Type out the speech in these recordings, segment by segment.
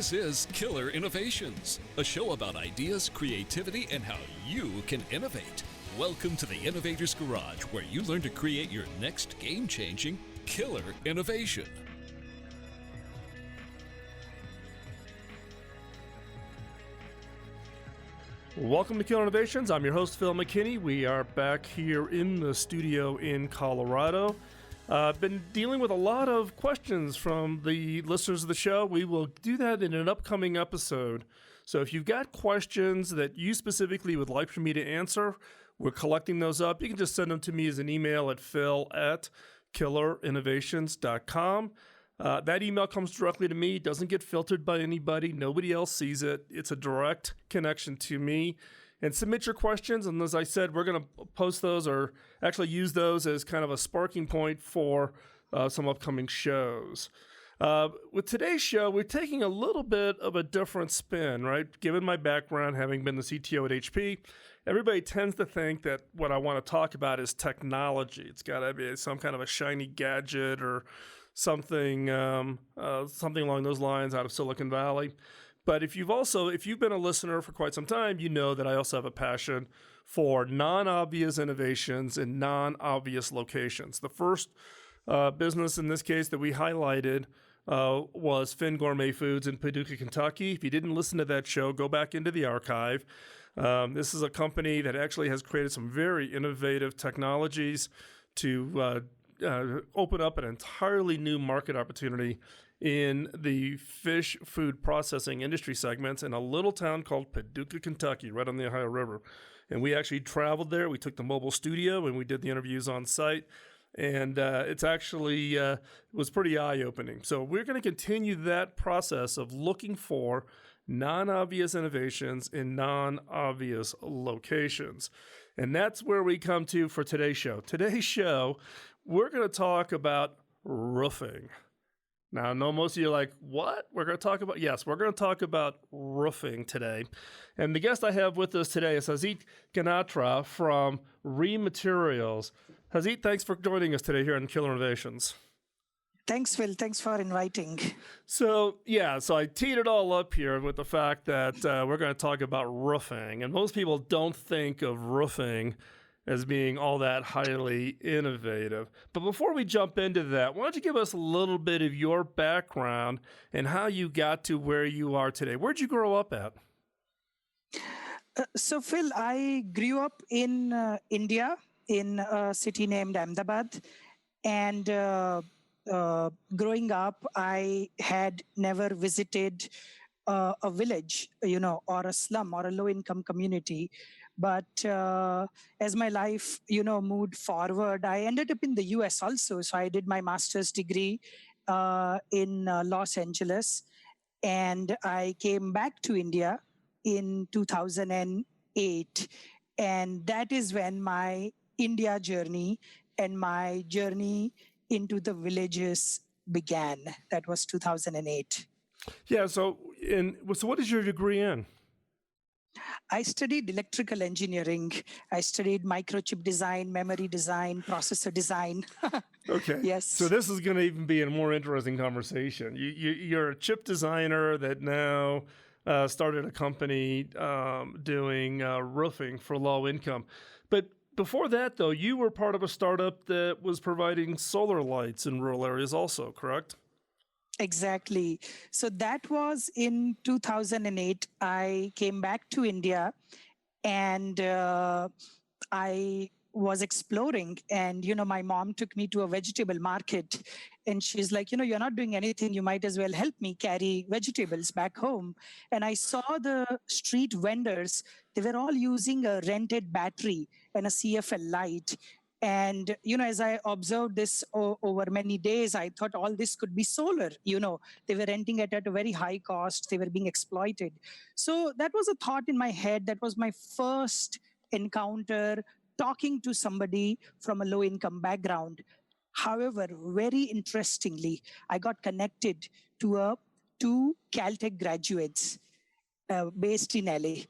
This is Killer Innovations, a show about ideas, creativity, and how you can innovate. Welcome to the Innovator's Garage, where you learn to create your next game-changing killer innovation. Welcome to Killer Innovations. I'm your host, Phil McKinney. We are back here in the studio in Colorado. I've been dealing with a lot of questions from the listeners of the show. We will do that in an upcoming episode. So if you've got questions that you specifically would like for me to answer, we're collecting those up. You can just send them to me as an email at phil@killerinnovations.com. That email comes directly to me, doesn't get filtered by anybody. Nobody else sees it. It's a direct connection to me. And submit your questions. And as I said, we're going to post those or actually use those as kind of a sparking point for some upcoming shows. With today's show, we're taking a little bit of a different spin, right? Given my background, having been the CTO at HP, everybody tends to think that what I want to talk about is technology. It's got to be some kind of a shiny gadget or something along those lines out of Silicon Valley. But if you've been a listener for quite some time, you know that I also have a passion for non-obvious innovations in non-obvious locations. The first business in this case that we highlighted was Finn Gourmet Foods in Paducah, Kentucky. If you didn't listen to that show, go back into the archive. This is a company that actually has created some very innovative technologies to open up an entirely new market opportunity in the fish food processing industry segments in a little town called Paducah, Kentucky, right on the Ohio River. And we actually traveled there. We took the mobile studio and we did the interviews on site. And it's actually was pretty eye-opening. So we're going to continue that process of looking for non-obvious innovations in non-obvious locations. And that's where we come to for today's show. Today's show, we're going to talk about roofing. Now, I know most of you are like, what? We're going to talk about, yes, we're going to talk about roofing today. And the guest I have with us today is Hasit Ganatra from ReMaterials. Hasit, thanks for joining us today here on Killer Innovations. Thanks, Phil. Thanks for inviting. So I teed it all up here with the fact that we're going to talk about roofing. And most people don't think of roofing as being all that highly innovative. But before we jump into that, why don't you give us a little bit of your background and how you got to where you are today? Where'd you grow up at? So, Phil, I grew up in India, in a city named Ahmedabad. And growing up, I had never visited a village, or a slum or a low-income community. But as my life, moved forward, I ended up in the US also. So I did my master's degree in Los Angeles, and I came back to India in 2008. And that is when my India journey and my journey into the villages began. That was 2008. Yeah. So what is your degree in? I studied electrical engineering. I studied microchip design, memory design, processor design. Okay. Yes. So this is going to even be a more interesting conversation. You're a chip designer that now started a company doing roofing for low income. But before that, though, you were part of a startup that was providing solar lights in rural areas also, correct? Exactly. So that was in 2008. I came back to India and I was exploring. And, my mom took me to a vegetable market and she's like, you're not doing anything. You might as well help me carry vegetables back home. And I saw the street vendors. They were all using a rented battery and a CFL light. And, as I observed this over many days, I thought all this could be solar. They were renting it at a very high cost. They were being exploited. So that was a thought in my head. That was my first encounter talking to somebody from a low-income background. However, very interestingly, I got connected to two Caltech graduates based in LA.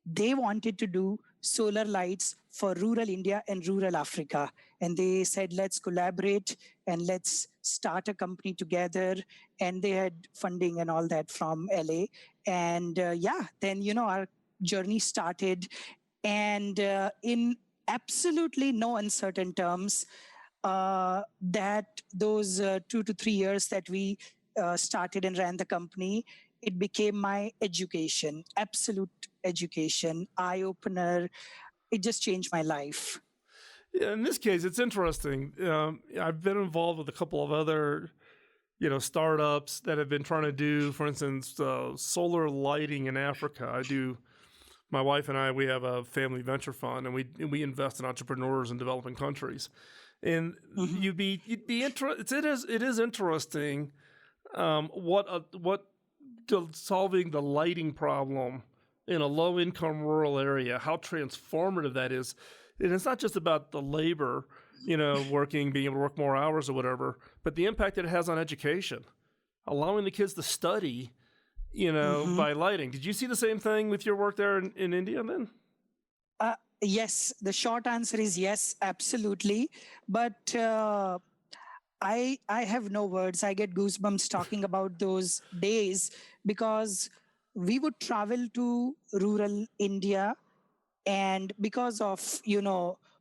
They wanted to do solar lights for rural India and rural Africa. And they said, let's collaborate and let's start a company together. And they had funding and all that from LA. And then, our journey started. And in absolutely no uncertain terms, that those 2 to 3 years that we started and ran the company, it became my education, absolute education, eye-opener. It just changed my life. Yeah, in this case, it's interesting. I've been involved with a couple of other, startups that have been trying to do, for instance, solar lighting in Africa. My wife and I, we have a family venture fund, and we invest in entrepreneurs in developing countries. And it is interesting what solving the lighting problem in a low-income rural area, how transformative that is. And it's not just about the labor, being able to work more hours or whatever, but the impact that it has on education, allowing the kids to study, by lighting. Did you see the same thing with your work there in India then? Yes, the short answer is yes, absolutely. But I have no words. I get goosebumps talking about those days, because we would travel to rural India, and because of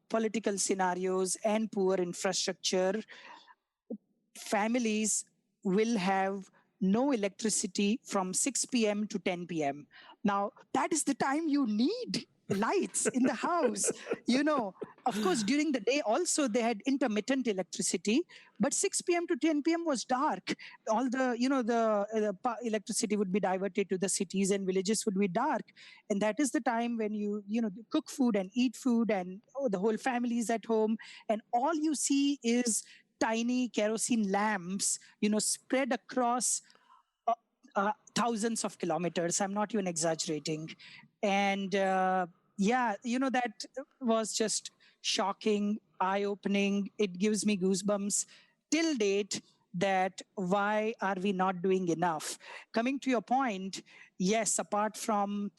political scenarios and poor infrastructure, families will have no electricity from 6 p.m. to 10 p.m. Now, that is the time you need lights in the house. Of course, during the day also they had intermittent electricity, but 6 p.m. to 10 p.m. was dark. All the, the electricity would be diverted to the cities, and villages would be dark. And that is the time when you cook food and eat food, and the whole family is at home, and all you see is tiny kerosene lamps, spread across thousands of kilometers. I'm not even exaggerating. And that was just shocking, eye-opening. It gives me goosebumps till date, that why are we not doing enough? Coming to your point, yes, apart from,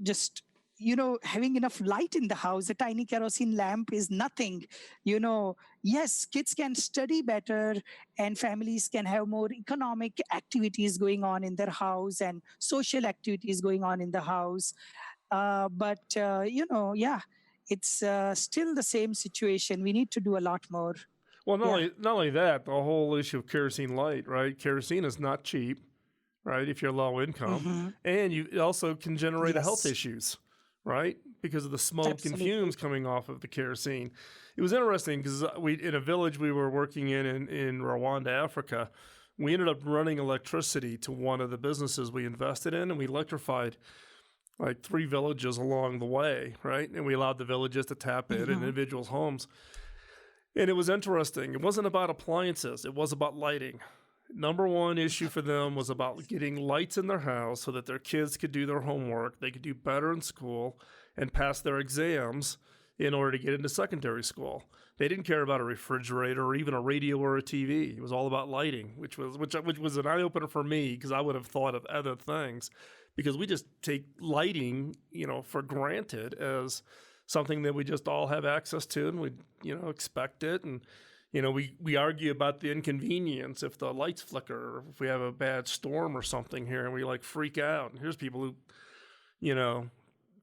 just having enough light in the house, a tiny kerosene lamp is nothing. Yes, kids can study better, and families can have more economic activities going on in their house and social activities going on in the house. But it's still the same situation. We need to do a lot more. Well, not only that, the whole issue of kerosene light, right? Kerosene is not cheap, right? If you're low income, and you also can generate health issues, right? Because of the smoke and fumes coming off of the kerosene. It was interesting because in a village we were working in Rwanda, Africa, we ended up running electricity to one of the businesses we invested in, and we electrified like 3 villages along the way, right? And we allowed the villages to tap in individuals' homes. And it was interesting. It wasn't about appliances. It was about lighting. Number one issue for them was about getting lights in their house so that their kids could do their homework, they could do better in school, and pass their exams in order to get into secondary school. They didn't care about a refrigerator or even a radio or a TV. It was all about lighting, which was an eye-opener for me, because I would have thought of other things, because we just take lighting, for granted as something that we just all have access to, and we, expect it. And we argue about the inconvenience if the lights flicker, or if we have a bad storm or something here, and we freak out. And here's people who,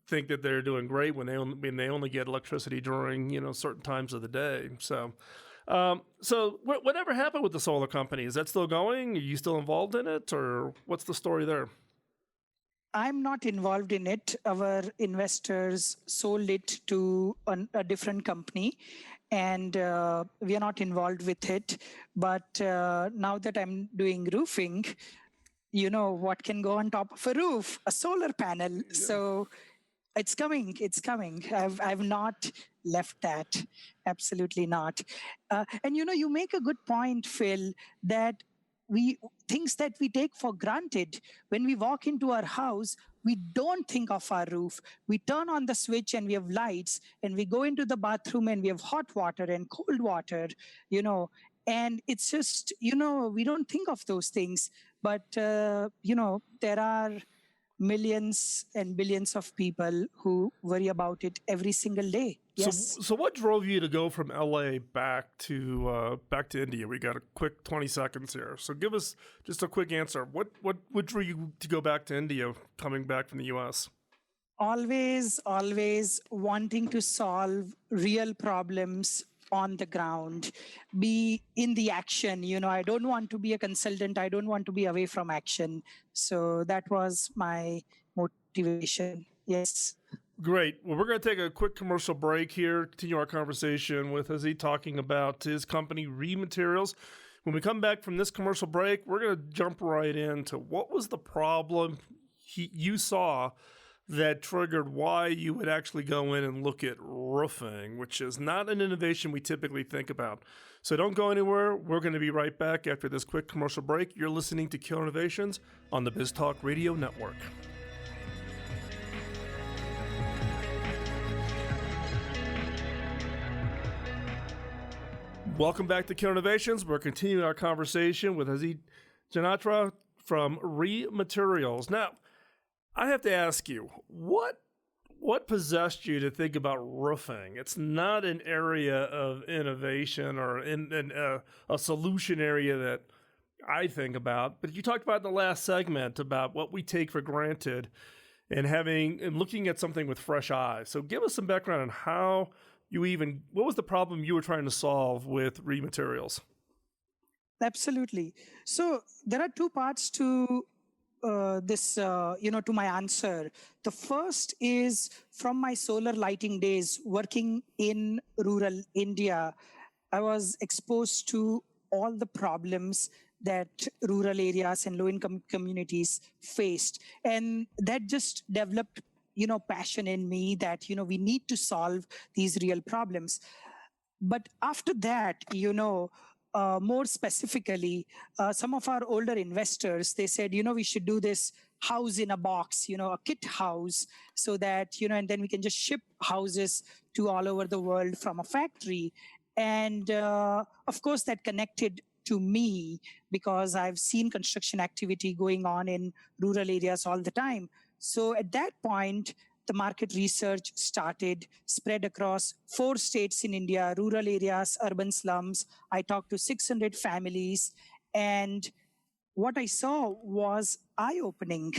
think that they're doing great when they only get electricity during certain times of the day. So, whatever happened with the solar company? Is that still going? Are you still involved in it, or what's the story there? I'm not involved in it. Our investors sold it to a different company, and we are not involved with it. But now that I'm doing roofing, what can go on top of a roof? A solar panel. Yeah. So it's coming. I've not left that. Absolutely not. And you make a good point, Phil, that things that we take for granted. When we walk into our house, we don't think of our roof. We turn on the switch and we have lights, and we go into the bathroom and we have hot water and cold water, and it's just, we don't think of those things. But, there are millions and billions of people who worry about it every single day. Yes. So what drove you to go from LA back to India? We got a quick 20 seconds here. So give us just a quick answer. What drew you to go back to India, coming back from the US? Always wanting to solve real problems on the ground, be in the action. I don't want to be a consultant. I don't want to be away from action. So that was my motivation. Yes. Great. Well, we're going to take a quick commercial break here, continue our conversation with Hasit talking about his company, ReMaterials. When we come back from this commercial break, we're going to jump right into what was the problem you saw that triggered why you would actually go in and look at roofing, which is not an innovation we typically think about. So don't go anywhere. We're going to be right back after this quick commercial break. You're listening to Killer Innovations on the BizTalk Radio Network. Welcome back to Killer Innovations. We're continuing our conversation with Hasit Janatra from ReMaterials. Now, I have to ask you, what possessed you to think about roofing? It's not an area of innovation or a solution area that I think about. But you talked about in the last segment about what we take for granted and looking at something with fresh eyes. So give us some background on how what was the problem you were trying to solve with ReMaterials? Absolutely. So there are two parts to this, to my answer. The first is from my solar lighting days working in rural India, I was exposed to all the problems that rural areas and low-income communities faced. And that just developed, passion in me that, we need to solve these real problems. But after that, more specifically, some of our older investors, they said, we should do this house in a box, a kit house, so that, and then we can just ship houses to all over the world from a factory. And of course, that connected to me because I've seen construction activity going on in rural areas all the time. So at that point, the market research started, spread across 4 states in India, rural areas, urban slums. I talked to 600 families, and what I saw was eye-opening.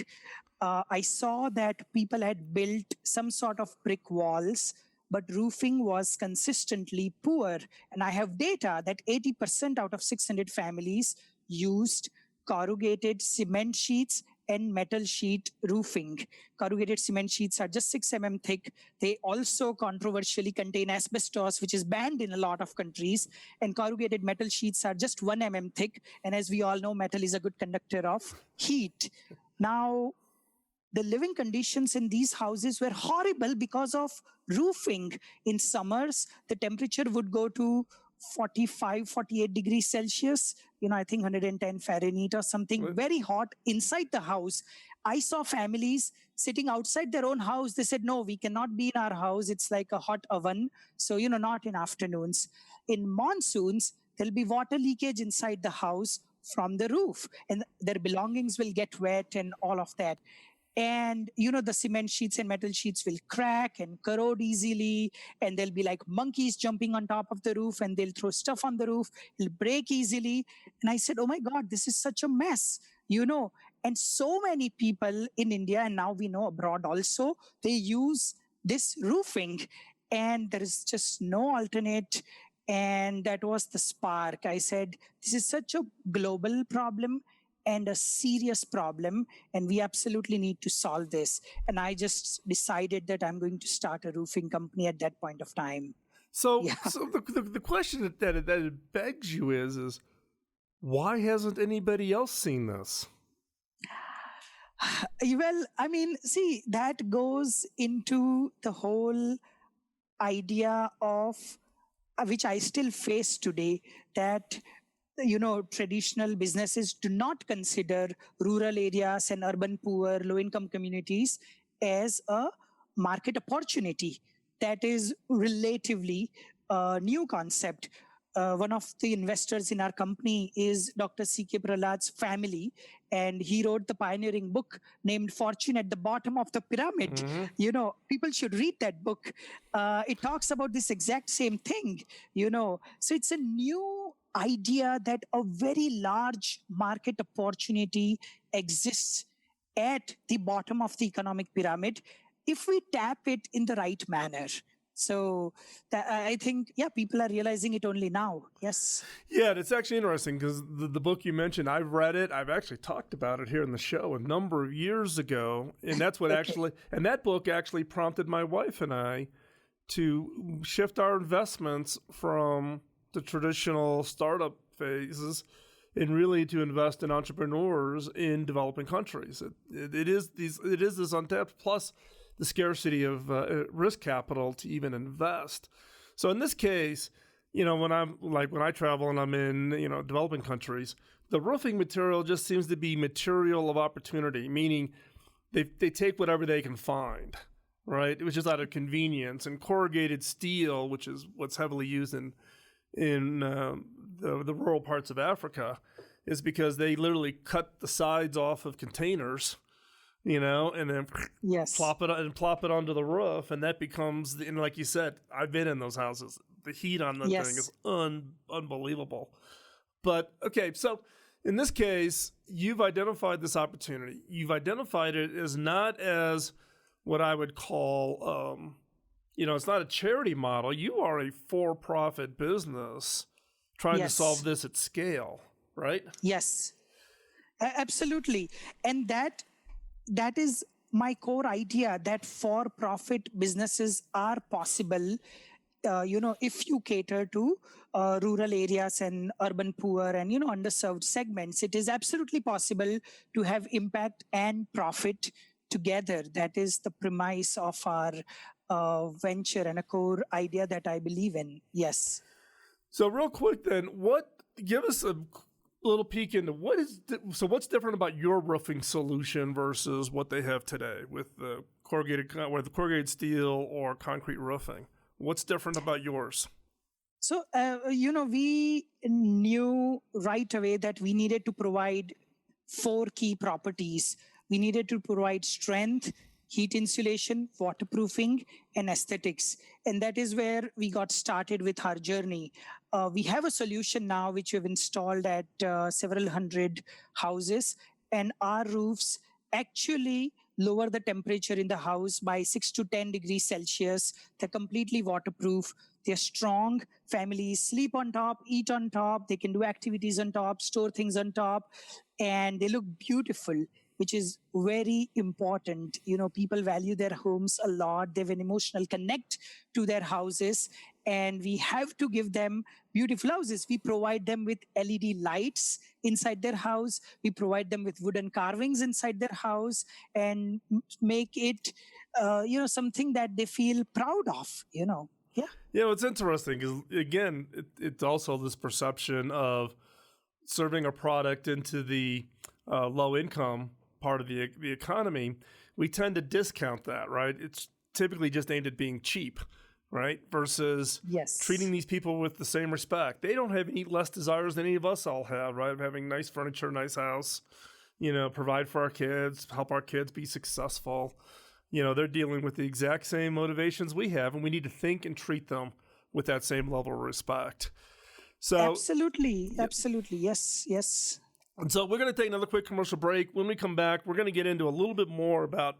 I saw that people had built some sort of brick walls, but roofing was consistently poor. And I have data that 80% out of 600 families used corrugated cement sheets and metal sheet roofing. Corrugated cement sheets are just 6 mm thick. They also controversially contain asbestos, which is banned in a lot of countries. And corrugated metal sheets are just 1 mm thick. And as we all know, metal is a good conductor of heat. Now, the living conditions in these houses were horrible because of roofing. In summers, the temperature would go to 45, 48 degrees Celsius, I think 110 Fahrenheit or something, very hot inside the house. I saw families sitting outside their own house. They said, no, we cannot be in our house. It's like a hot oven. So, not in afternoons. In monsoons, there'll be water leakage inside the house from the roof, and their belongings will get wet and all of that. And, the cement sheets and metal sheets will crack and corrode easily. And there'll be like monkeys jumping on top of the roof and they'll throw stuff on the roof. It'll break easily. And I said, oh my God, this is such a mess, And so many people in India, and now we know abroad also, they use this roofing. And there is just no alternate. And that was the spark. I said, this is such a global problem and a serious problem, and we absolutely need to solve this. And I just decided that I'm going to start a roofing company at that point of time. So the question that it begs you is why hasn't anybody else seen this? Well, see, that goes into the whole idea of, which I still face today, that traditional businesses do not consider rural areas and urban poor, low-income communities as a market opportunity. That is relatively a new concept. One of the investors in our company is Dr. C.K. Prahlad's family, and he wrote the pioneering book named Fortune at the Bottom of the Pyramid. Mm-hmm. You know, people should read that book. It talks about this exact same thing, you know. So it's a new idea that a very large market opportunity exists at the bottom of the economic pyramid if we tap it in the right manner. So I think, yeah, people are realizing it only now. Yes. Yeah, it's actually interesting because the book you mentioned, I've read it. I've actually talked about it here in the show a number of years ago. And that's what and that book actually prompted my wife and I to shift our investments from the traditional startup phases and really to invest in entrepreneurs in developing countries. It is this untapped plus the scarcity of risk capital to even invest. So in this case, you know, when I travel and I'm in, you know, developing countries, the roofing material just seems to be material of opportunity, meaning they take whatever they can find, right? Which is out of convenience. And corrugated steel, which is what's heavily used in the rural parts of Africa, is because they literally cut the sides off of containers, you know, and then plop it onto the roof, and that becomes, and like you said, I've been in those houses. The heat on the thing is unbelievable. But okay, so in this case, you've identified this opportunity. You've identified it as not as what I would call, you know, it's not a charity model. You are a for-profit business trying to solve this at scale, right? Yes, absolutely. And that is my core idea, that for-profit businesses are possible, you know, if you cater to rural areas and urban poor and, you know, underserved segments. It is absolutely possible to have impact and profit together. That is the premise of our venture and a core idea that I believe in. Yes. So real quick then, give us a little peek into what's different about your roofing solution versus what they have today with the corrugated steel or concrete roofing. What's different about yours? So, you know, we knew right away that we needed to provide 4 key properties. We needed to provide strength, heat insulation, waterproofing, and aesthetics. And that is where we got started with our journey. We have a solution now which we've installed at several hundred houses, and our roofs actually lower the temperature in the house by 6 to 10 degrees Celsius. They're completely waterproof. They're strong. Families sleep on top, eat on top. They can do activities on top, store things on top, and they look beautiful, which is very important. You know, people value their homes a lot. They have an emotional connect to their houses, and we have to give them beautiful houses. We provide them with LED lights inside their house. We provide them with wooden carvings inside their house and make it, you know, something that they feel proud of, you know. Yeah. Yeah, it's interesting because, again, it's also this perception of serving a product into the low-income part of the economy. We tend to discount that, right? It's typically just aimed at being cheap, right? Versus treating these people with the same respect. They don't have any less desires than any of us all have, right? Of having nice furniture, nice house, you know, provide for our kids, help our kids be successful. You know, they're dealing with the exact same motivations we have, and we need to think and treat them with that same level of respect. So absolutely. Yes. And so we're going to take another quick commercial break. When we come back, we're going to get into a little bit more about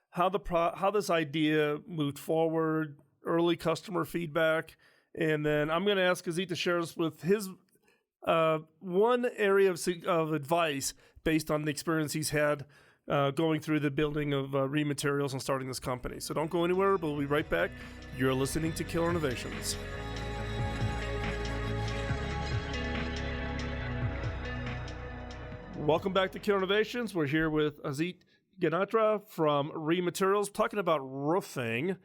how this idea moved forward, early customer feedback, and then I'm going to ask Hasit to share us with his one area of advice based on the experience he's had going through the building of ReMaterials and starting this company. So don't go anywhere. We'll be right back. You're listening to Killer Innovations. Welcome back to Killer Innovations. We're here with Hasit Ganatra from ReMaterials talking about roofing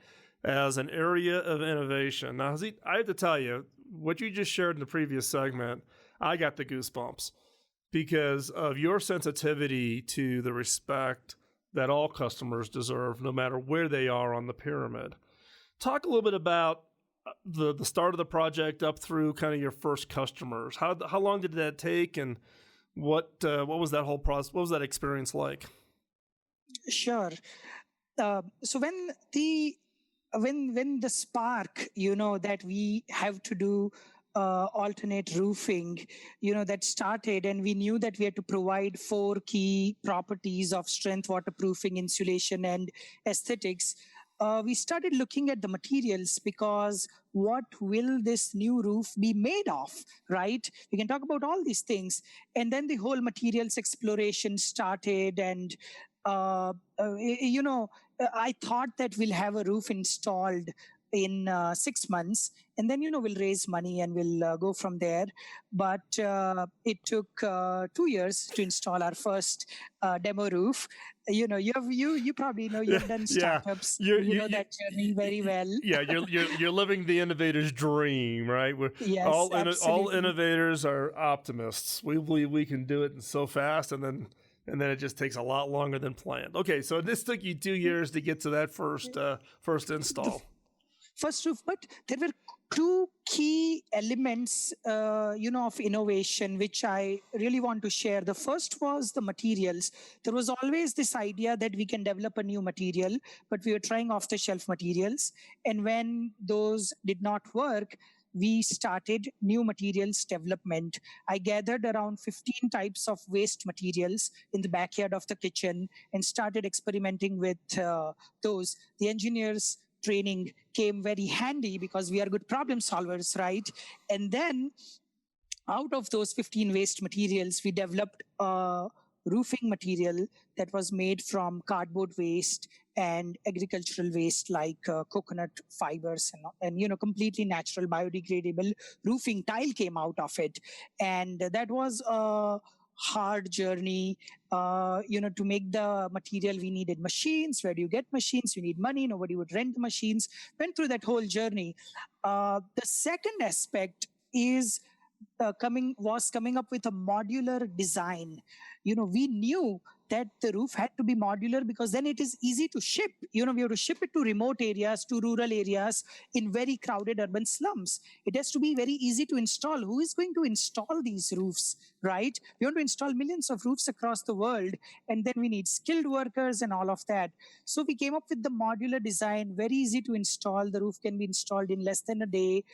as an area of innovation. Now, Hasit, I have to tell you, what you just shared in the previous segment, I got the goosebumps because of your sensitivity to the respect that all customers deserve, no matter where they are on the pyramid. Talk a little bit about the start of the project up through kind of your first customers. How long did that take, and What was that whole process? What was that experience like? Sure. So when the spark, that we have to do alternate roofing, that started, and we knew that we had to provide 4 key properties of strength, waterproofing, insulation, and aesthetics. We started looking at the materials, because what will this new roof be made of, right? We can talk about all these things. And then the whole materials exploration started. And, I thought that we'll have a roof installed in 6 months, and then we'll raise money and we'll go from there. But it took 2 years to install our first demo roof. You probably know, you've done startups. You know that journey very well. Yeah, you're living the innovator's dream, right? Yes, all absolutely. innovators are optimists. We believe we can do it so fast, and then it just takes a lot longer than planned. Okay, so this took you 2 years to get to that first install. First roof, but there were 2 key elements, of innovation, which I really want to share. The first was the materials. There was always this idea that we can develop a new material, but we were trying off-the-shelf materials. And when those did not work, we started new materials development. I gathered around 15 types of waste materials in the backyard of the kitchen and started experimenting with those. The engineers training came very handy, because we are good problem solvers, right? And then out of those 15 waste materials, we developed a roofing material that was made from cardboard waste and agricultural waste, like coconut fibers, and completely natural biodegradable roofing tile came out of it. And that was a hard journey. To make the material, we needed machines. Where do you get machines? You need money. Nobody would rent the machines. Went through that whole journey. The second aspect is coming up with a modular design. We knew that the roof had to be modular, because then it is easy to ship. We have to ship it to remote areas, to rural areas, in very crowded urban slums. It has to be very easy to install. Who is going to install these roofs, right? We want to install millions of roofs across the world, and then we need skilled workers and all of that. So we came up with the modular design, very easy to install. The roof can be installed in less than a day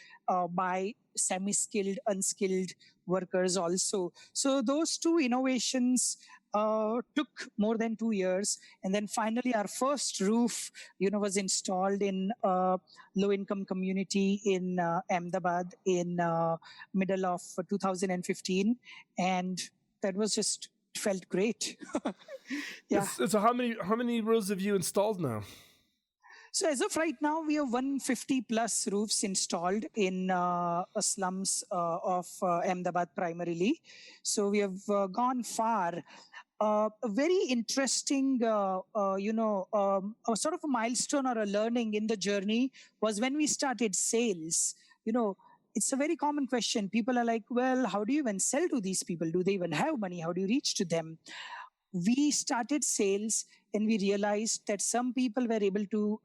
by semi-skilled, unskilled workers also. So those 2 innovations took more than 2 years. And then finally, our first roof, was installed in a low-income community in Ahmedabad in middle of 2015. And that was just felt great. Yeah. So how many roofs have you installed now? So as of right now, we have 150 plus roofs installed in slums of Ahmedabad primarily. So we have gone far. A very interesting, a sort of a milestone or a learning in the journey was when we started sales. It's a very common question. People are like, well, how do you even sell to these people? Do they even have money? How do you reach to them? We started sales, and we realized that some people were able to,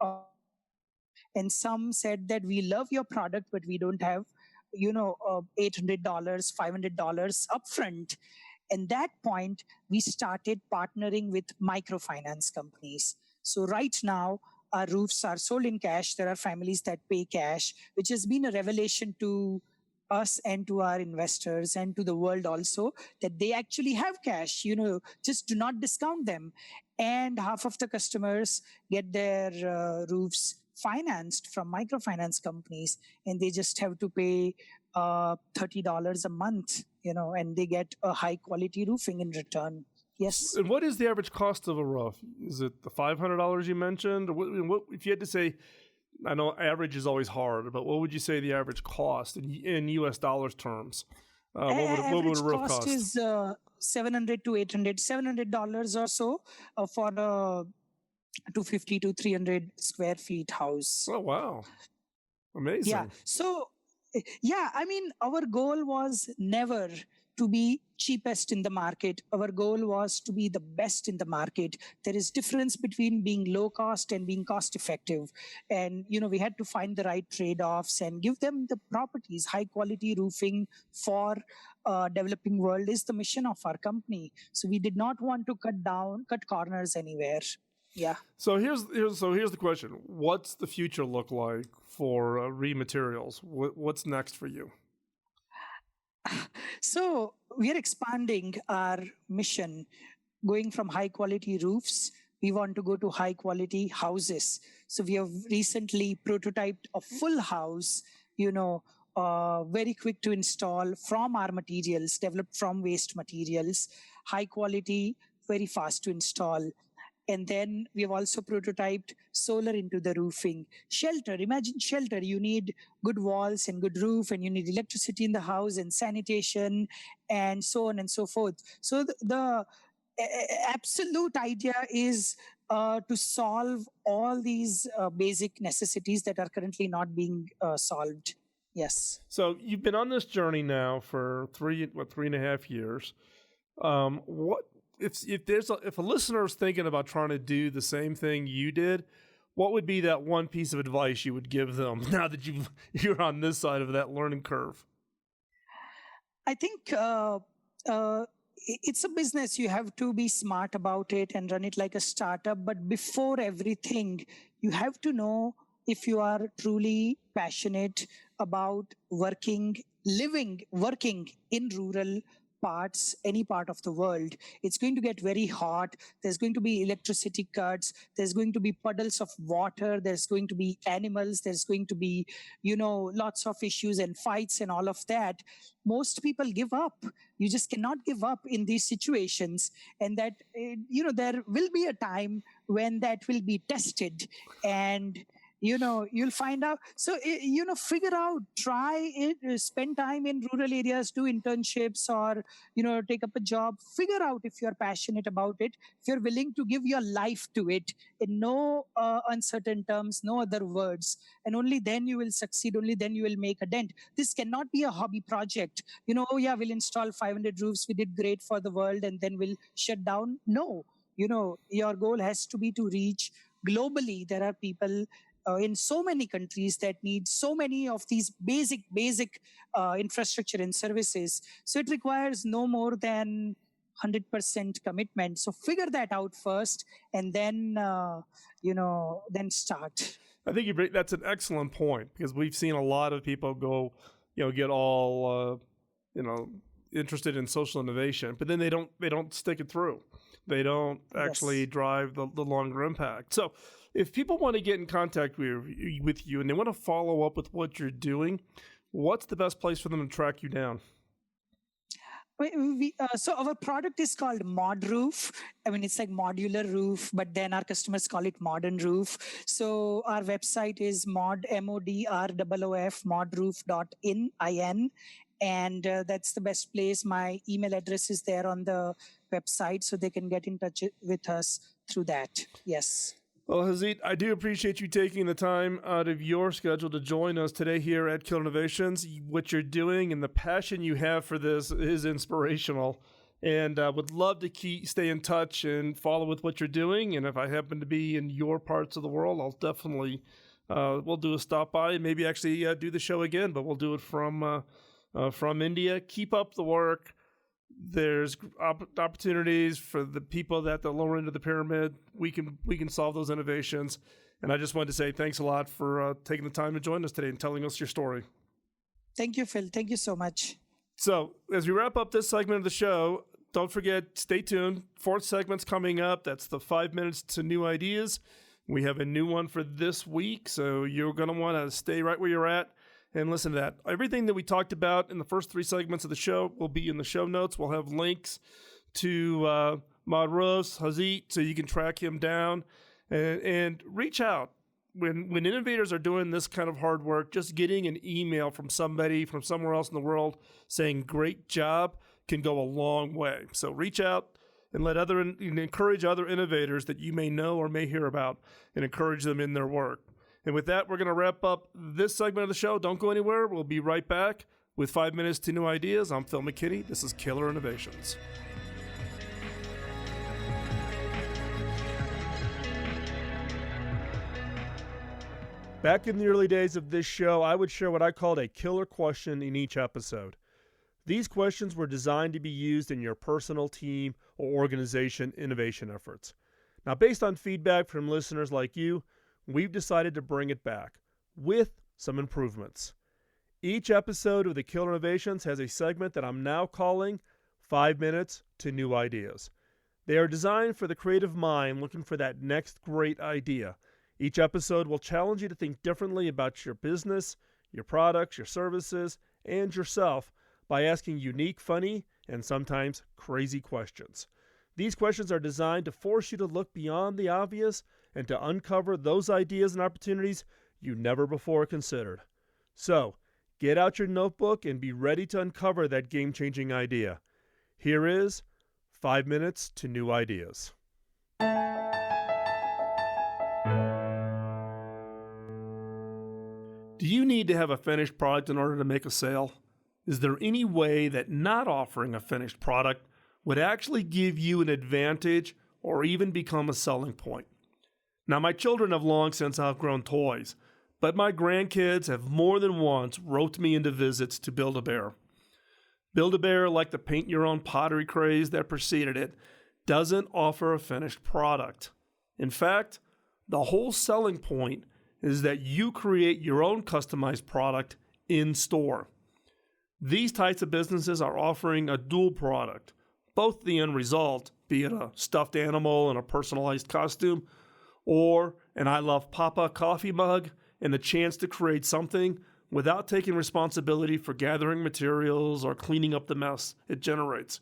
and some said that we love your product, but we don't have, $800, $500 upfront. And that point, we started partnering with microfinance companies. So right now, our roofs are sold in cash. There are families that pay cash, which has been a revelation to us and to our investors and to the world also, that they actually have cash. Just do not discount them. And half of the customers get their roofs financed from microfinance companies, and they just have to pay $30 a month, and they get a high quality roofing in return. Yes. And what is the average cost of a roof? Is it the $500 you mentioned? Or what if you had to say? I know average is always hard, but what would you say the average cost in U.S. dollars terms? What would a roof cost? Is $700 to $800, $700 or so for a 250 to 300 square feet house. Oh, wow. Amazing. Yeah. So, yeah, our goal was never to be cheapest in the market. Our goal was to be the best in the market. There is difference between being low cost and being cost effective. And, we had to find the right trade-offs and give them the properties. High quality roofing for developing world is the mission of our company. So we did not want to cut corners anywhere. Yeah. So here's the question: what's the future look like for ReMaterials? What's next for you? So we are expanding our mission, going from high quality roofs. We want to go to high quality houses. So we have recently prototyped a full house, very quick to install from our materials, developed from waste materials, high quality, very fast to install. And then we have also prototyped solar into the roofing. Shelter, imagine shelter. You need good walls and good roof, and you need electricity in the house and sanitation and so on and so forth. So the absolute idea is to solve all these basic necessities that are currently not being solved. Yes. So you've been on this journey now for 3.5 years. What if a listener is thinking about trying to do the same thing you did, what would be that one piece of advice you would give them now that you're on this side of that learning curve? I think it's a business. You have to be smart about it and run it like a startup. But before everything, you have to know if you are truly passionate about working in rural parts, any part of the world. It's going to get very hot. There's going to be electricity cuts. There's going to be puddles of water. There's going to be animals. There's going to be, lots of issues and fights and all of that. Most people give up. You just cannot give up in these situations. And that, there will be a time when that will be tested. And you'll find out. So, figure out, try it, spend time in rural areas, do internships or, take up a job. Figure out if you're passionate about it, if you're willing to give your life to it in no uncertain terms, no other words. And only then you will succeed. Only then you will make a dent. This cannot be a hobby project. We'll install 500 roofs. We did great for the world and then we'll shut down. No, your goal has to be to reach globally. There are people in so many countries that need so many of these basic infrastructure and services. So it requires no more than 100% commitment. So figure that out first, and then then start. I think that's an excellent point, because we've seen a lot of people go, get all interested in social innovation, but then they don't stick it through. They don't actually drive the longer impact. So if people want to get in contact with you and they want to follow up with what you're doing, what's the best place for them to track you down? So our product is called ModRoof. I mean, it's like modular roof, but then our customers call it modern roof. So our website is ModRoof, modroof.in. And that's the best place. My email address is there on the website, so they can get in touch with us through that. Yes. Well, Hasit, I do appreciate you taking the time out of your schedule to join us today here at Killer Innovations. What you're doing and the passion you have for this is inspirational, and would love to stay in touch and follow with what you're doing. And if I happen to be in your parts of the world, I'll definitely we'll do a stop by and maybe actually do the show again, but we'll do it from India. Keep up the work. There's opportunities for the people at the lower end of the pyramid. We can solve those innovations. And I just wanted to say thanks a lot for taking the time to join us today and telling us your story. Thank you, Phil. Thank you so much. So as we wrap up this segment of the show, don't forget, stay tuned. 4th segment's coming up. That's the 5 minutes to new ideas. We have a new one for this week, so you're going to want to stay right where you're at and listen to that. Everything that we talked about in the first 3 segments of the show will be in the show notes. We'll have links to ModRoof, Hasit, so you can track him down and reach out. When innovators are doing this kind of hard work, just getting an email from somebody from somewhere else in the world saying great job can go a long way. So reach out and encourage other innovators that you may know or may hear about, and encourage them in their work. And with that, we're going to wrap up this segment of the show. Don't go anywhere. We'll be right back With 5 minutes to new ideas, I'm Phil McKinney. This is Killer Innovations. Back in the early days of this show, I would share what I called a killer question in each episode. These questions were designed to be used in your personal, team, or organization innovation efforts. Now, based on feedback from listeners like you, we've decided to bring it back with some improvements. Each episode of the Killer Innovations has a segment that I'm now calling 5 Minutes to New Ideas. They are designed for the creative mind looking for that next great idea. Each episode will challenge you to think differently about your business, your products, your services, and yourself by asking unique, funny, and sometimes crazy questions. These questions are designed to force you to look beyond the obvious and to uncover those ideas and opportunities you never before considered. So, get out your notebook and be ready to uncover that game-changing idea. Here is 5 Minutes to New Ideas. Do you need to have a finished product in order to make a sale? Is there any way that not offering a finished product would actually give you an advantage or even become a selling point? Now, my children have long since outgrown toys, but my grandkids have more than once roped me into visits to Build-A-Bear. Build-A-Bear, like the paint-your-own pottery craze that preceded it, doesn't offer a finished product. In fact, the whole selling point is that you create your own customized product in store. These types of businesses are offering a dual product, both the end result, be it a stuffed animal and a personalized costume, or an I Love Papa coffee mug, and the chance to create something without taking responsibility for gathering materials or cleaning up the mess it generates.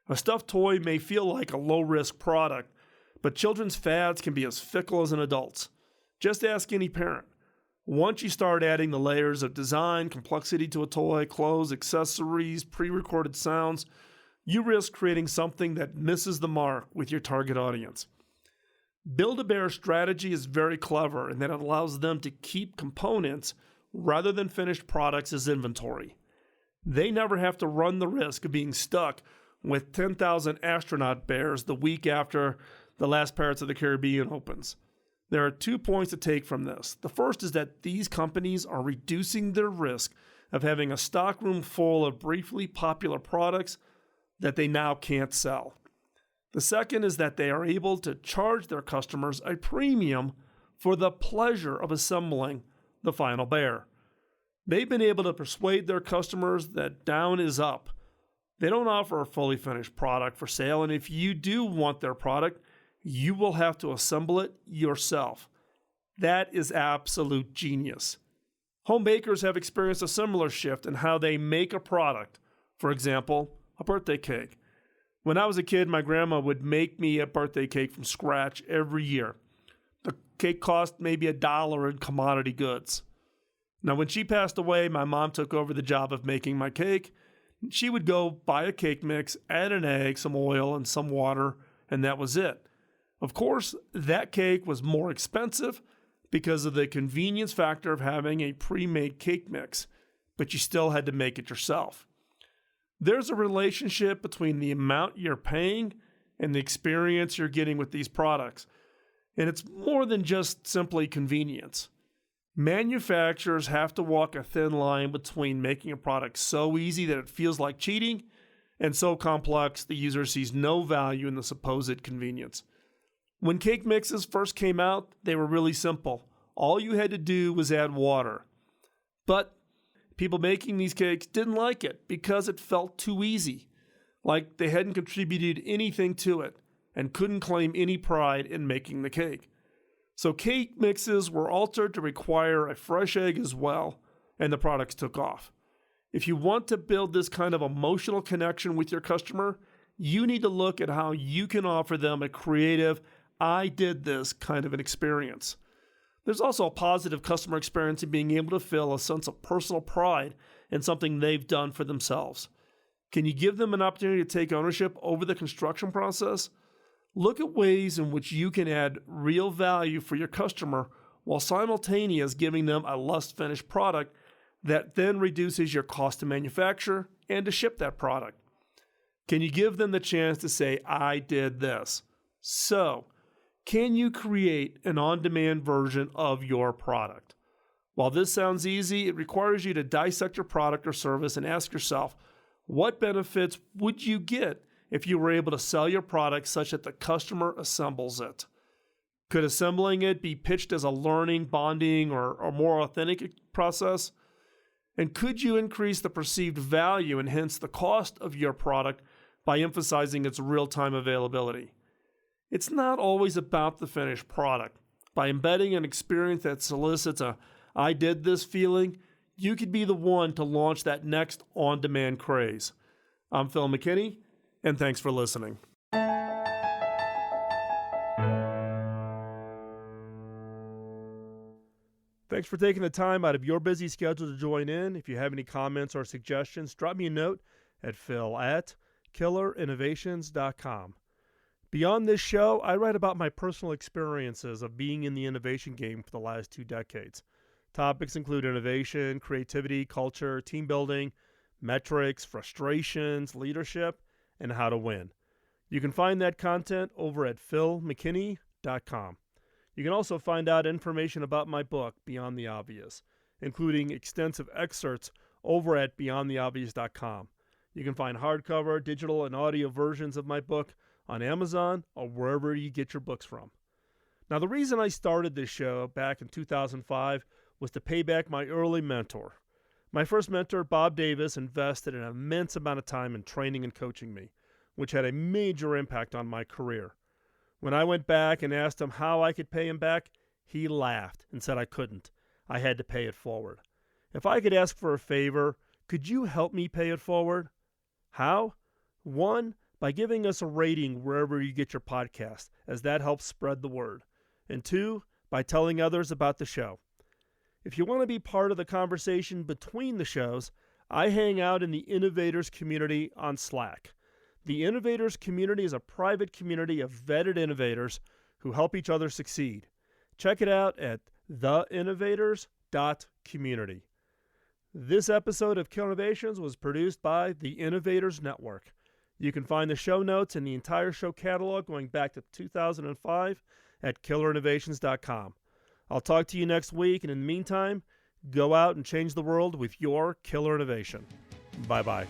A stuffed toy may feel like a low-risk product, but children's fads can be as fickle as an adult's. Just ask any parent. Once you start adding the layers of design, complexity to a toy, clothes, accessories, pre-recorded sounds, you risk creating something that misses the mark with your target audience. Build-A-Bear's strategy is very clever in that it allows them to keep components rather than finished products as inventory. They never have to run the risk of being stuck with 10,000 astronaut bears the week after the last Pirates of the Caribbean opens. There are 2 points to take from this. The first is that these companies are reducing their risk of having a stockroom full of briefly popular products that they now can't sell. The second is that they are able to charge their customers a premium for the pleasure of assembling the final bear. They've been able to persuade their customers that down is up. They don't offer a fully finished product for sale, and if you do want their product, you will have to assemble it yourself. That is absolute genius. Home bakers have experienced a similar shift in how they make a product. For example, a birthday cake. When I was a kid, my grandma would make me a birthday cake from scratch every year. The cake cost maybe $1 in commodity goods. Now, when she passed away, my mom took over the job of making my cake. She would go buy a cake mix, add an egg, some oil, and some water, and that was it. Of course, that cake was more expensive because of the convenience factor of having a pre-made cake mix, but you still had to make it yourself. There's a relationship between the amount you're paying and the experience you're getting with these products. And it's more than just simply convenience. Manufacturers have to walk a thin line between making a product so easy that it feels like cheating and so complex the user sees no value in the supposed convenience. When cake mixes first came out, they were really simple. All you had to do was add water. But people making these cakes didn't like it because it felt too easy, like they hadn't contributed anything to it and couldn't claim any pride in making the cake. So cake mixes were altered to require a fresh egg as well, and the products took off. If you want to build this kind of emotional connection with your customer, you need to look at how you can offer them a creative, I did this kind of an experience. There's also a positive customer experience in being able to feel a sense of personal pride in something they've done for themselves. Can you give them an opportunity to take ownership over the construction process? Look at ways in which you can add real value for your customer while simultaneously giving them a less finished product that then reduces your cost to manufacture and to ship that product? Can you give them the chance to say, I did this? So, can you create an on-demand version of your product? While this sounds easy, it requires you to dissect your product or service and ask yourself, what benefits would you get if you were able to sell your product such that the customer assembles it? Could assembling it be pitched as a learning, bonding, or more authentic process? And could you increase the perceived value and hence the cost of your product by emphasizing its real-time availability? It's not always about the finished product. By embedding an experience that solicits a I did this feeling, you could be the one to launch that next on-demand craze. I'm Phil McKinney, and thanks for listening. Thanks for taking the time out of your busy schedule to join in. If you have any comments or suggestions, drop me a note at phil@killerinnovations.com. Beyond this show, I write about my personal experiences of being in the innovation game for the last 2 decades. Topics include innovation, creativity, culture, team building, metrics, frustrations, leadership, and how to win. You can find that content over at philmckinney.com. You can also find out information about my book, Beyond the Obvious, including extensive excerpts over at beyondtheobvious.com. You can find hardcover, digital, and audio versions of my book on Amazon or wherever you get your books from. Now, the reason I started this show back in 2005 was to pay back my early mentor. My first mentor, Bob Davis, invested an immense amount of time in training and coaching me, which had a major impact on my career. When I went back and asked him how I could pay him back, he laughed and said I couldn't. I had to pay it forward. If I could ask for a favor, could you help me pay it forward? How? 1, by giving us a rating wherever you get your podcast, as that helps spread the word. And 2, by telling others about the show. If you want to be part of the conversation between the shows, I hang out in the Innovators community on Slack. The Innovators community is a private community of vetted innovators who help each other succeed. Check it out at theinnovators.community. This episode of Killer Innovations was produced by the Innovators Network. You can find the show notes and the entire show catalog going back to 2005 at killerinnovations.com. I'll talk to you next week, and in the meantime, go out and change the world with your killer innovation. Bye-bye.